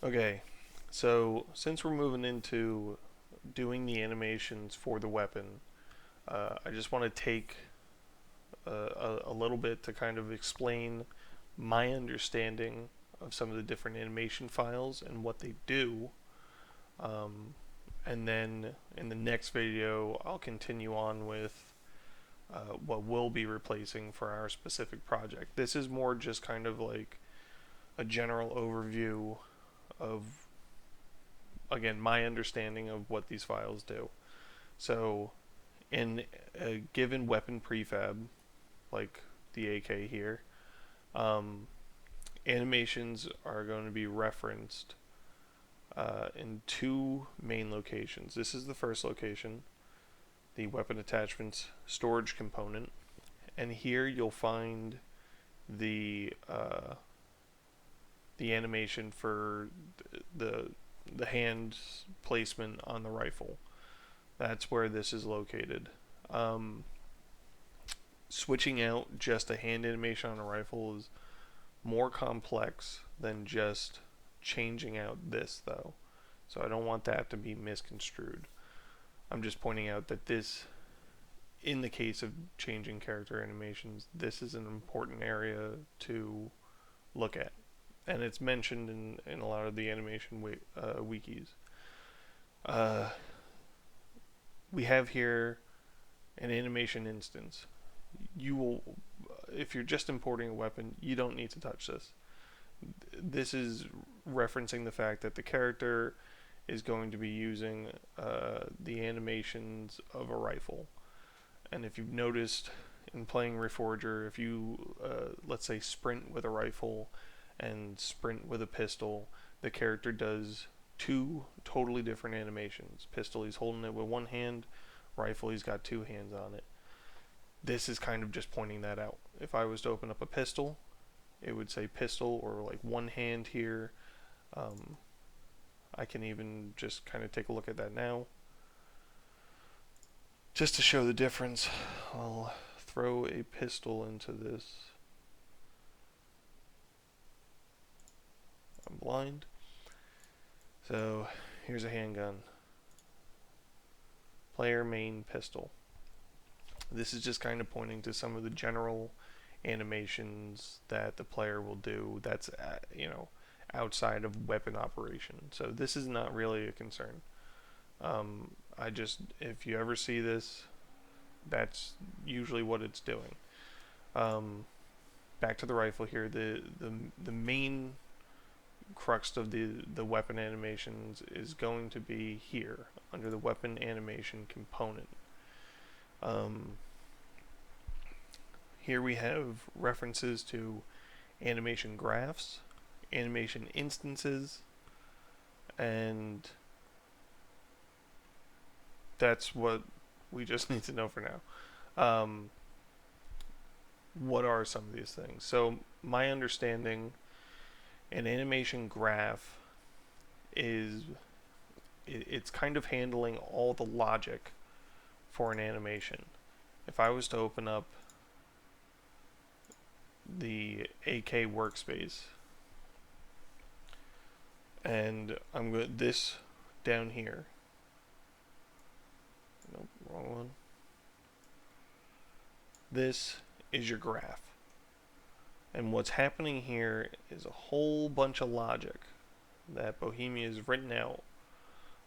Okay, so since we're moving into doing the animations for the weapon, I just want to take a little bit to kind of explain my understanding of some of the different animation files and what they do. Um, and then in the next video, I'll continue on with what we'll be replacing for our specific project. This is more just kind of like a general overview of, again, my understanding of what these files do. So, in a given weapon prefab, like the AK here, um, animations are going to be referenced in two main locations. This is the first location, the weapon attachments storage component, and here you'll find the the animation for the the hand placement on the rifle. That's where this is located. Um, Switching out just a hand animation on a rifle is more complex than just changing out this, though. So I don't want that to be misconstrued. I'm just pointing out that this, in the case of changing character animations, this is an important area to look at. And it's mentioned in a lot of the animation wikis. Uh, we have here an animation instance. You will, if you're just importing a weapon, you don't need to touch this. This is referencing the fact that the character is going to be using the animations of a rifle. And if you've noticed in playing Reforger, if you, let's say, sprint with a rifle and sprint with a pistol, the character does two totally different animations. Pistol, he's holding it with one hand, rifle, he's got two hands on it. This is kind of just pointing that out. If I was to open up a pistol, it would say pistol or like one hand here. Um, I can even just kind of take a look at that now. Just to show the difference, I'll throw a pistol into this. I'm blind. So here's a handgun. Player main pistol. This is just kind of pointing to some of the general animations that the player will do that's outside of weapon operation. So this is not really a concern. I just, if you ever see this, that's usually what it's doing. Back to the rifle here. The main crux of the weapon animations is going to be here under the weapon animation component. Here we have references to animation graphs, animation instances, and that's what we just need to know for now. What are some of these things? So my understanding, an animation graph is it's kind of handling all the logic for an animation. If I was to open up the AK workspace and I'm going this down here. Nope, wrong one. This is your graph. And what's happening here is a whole bunch of logic that Bohemia has written out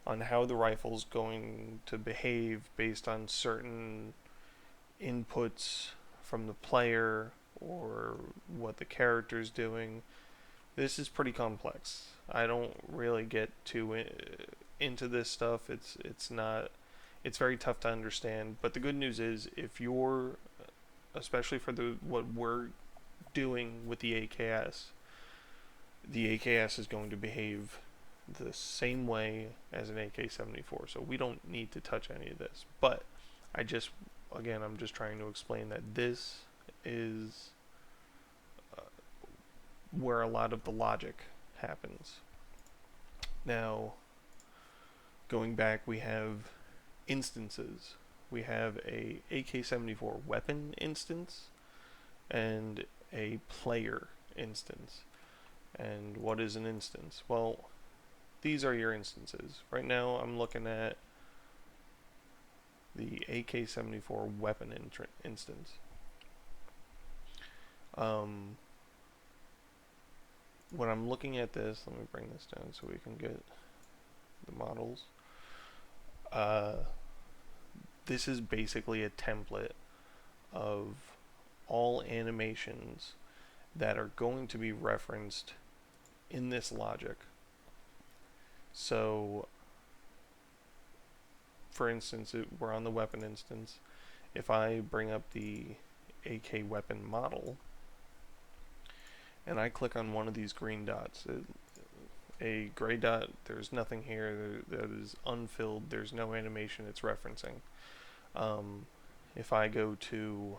on how the rifle's going to behave based on certain inputs from the player or what the character's doing. This is pretty complex. I don't really get too into this stuff. It's very tough to understand, but the good news is if you're, especially for the what we're doing with the AKS is going to behave the same way as an AK-74, so we don't need to touch any of this. But I'm just trying to explain that this is where a lot of the logic happens. Now, going back, we have instances. We have a AK-74 weapon instance and a player instance. And what is an instance? Well, these are your instances. Right now I'm looking at the AK-74 weapon instance. When I'm looking at this, let me bring this down so we can get the models. This is basically a template of all animations that are going to be referenced in this logic. So, for instance, we're on the weapon instance. If I bring up the AK weapon model and I click on one of these green dots, a gray dot, there's nothing here that is unfilled, there's no animation it's referencing. If I go to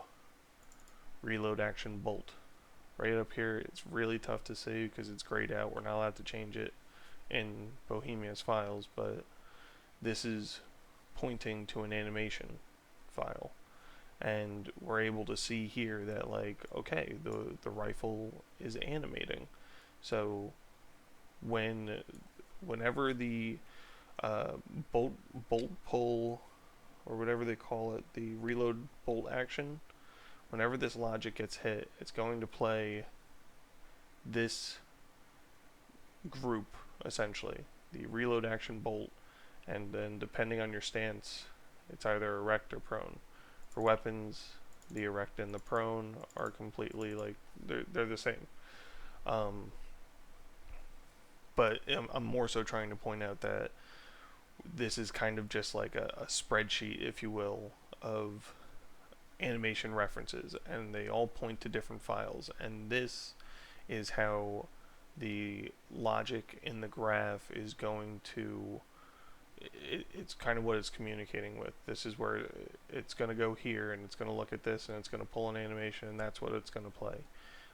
reload action bolt, right up here, it's really tough to see because it's grayed out. We're not allowed to change it in Bohemia's files, but this is pointing to an animation file. And we're able to see here that, like, okay, the rifle is animating. So whenever the bolt pull, or whatever they call it, the reload bolt action, whenever this logic gets hit, it's going to play this group, essentially, the reload action bolt, and then depending on your stance, it's either erect or prone. For weapons, the erect and the prone are completely, like, they're the same. But I'm more so trying to point out that this is kind of just like a spreadsheet, if you will, of animation references, and they all point to different files, and this is how the logic in the graph is going to, it's kind of what it's communicating with. This is where it's going to go here, and it's going to look at this, and it's going to pull an animation, and that's what it's going to play.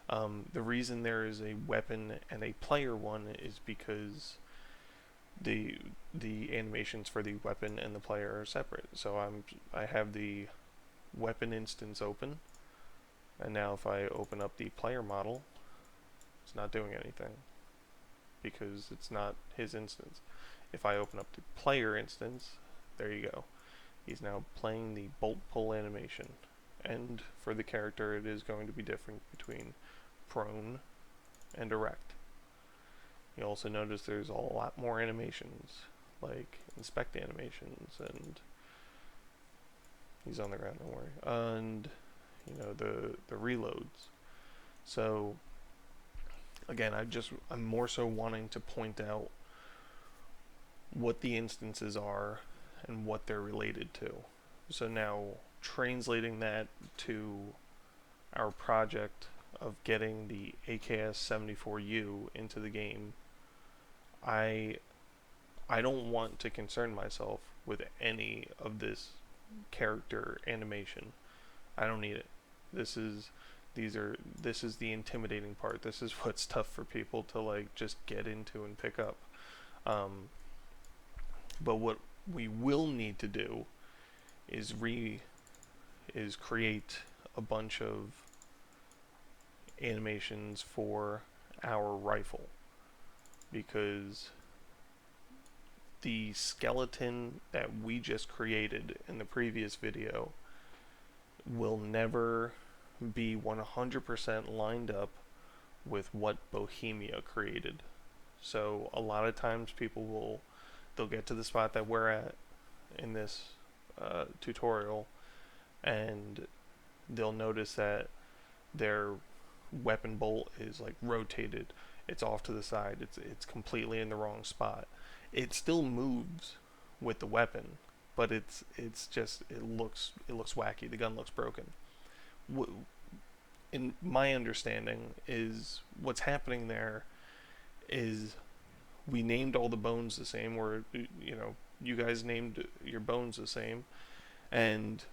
The reason there is a weapon and a player one is because the animations for the weapon and the player are separate. So I have the weapon instance open, and now if I open up the player model, it's not doing anything because it's not his instance. If I open up the player instance, there you go. He's now playing the bolt pull animation, and for the character it is going to be different between prone and erect. You also notice there's a lot more animations, like inspect animations, and he's on the ground, don't worry, and you know, the reloads. So again, I'm more so wanting to point out what the instances are and what they're related to. So now translating that to our project of getting the AKS-74U into the game, I don't want to concern myself with any of this character animation. I don't need it. This is the intimidating part. This is what's tough for people to, like, just get into and pick up. But what we will need to do is create a bunch of animations for our rifle, because the skeleton that we just created in the previous video will never be 100% lined up with what Bohemia created. So a lot of times they'll get to the spot that we're at in this tutorial, and they'll notice that their weapon bolt is, like, rotated. It's off to the side. It's completely in the wrong spot. It still moves with the weapon, but it's just, it looks wacky. The gun looks broken. In my understanding, is what's happening there is we named all the bones the same, or, you know, you guys named your bones the same, and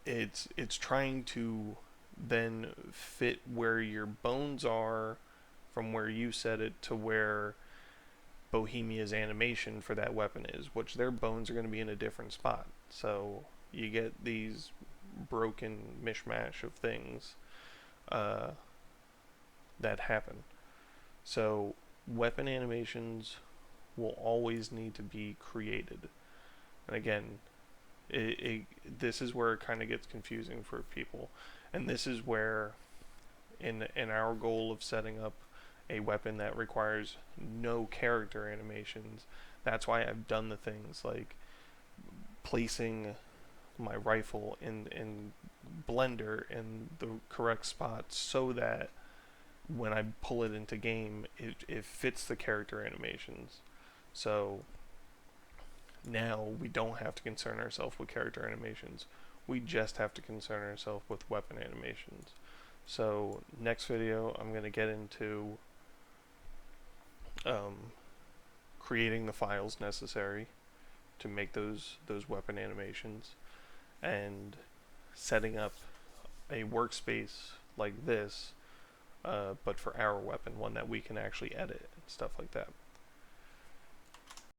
it's trying to then fit where your bones are from where you set it to where Bohemia's animation for that weapon is, which their bones are going to be in a different spot. So you get these broken mishmash of things that happen. So weapon animations will always need to be created. And again, this is where it kind of gets confusing for people. And this is where, in our goal of setting up a weapon that requires no character animations, that's why I've done the things like placing my rifle in Blender in the correct spot so that when I pull it into game, it fits the character animations. So now we don't have to concern ourselves with character animations. We just have to concern ourselves with weapon animations. So next video, I'm going to get into creating the files necessary to make those weapon animations, and setting up a workspace like this, but for our weapon, one that we can actually edit and stuff like that.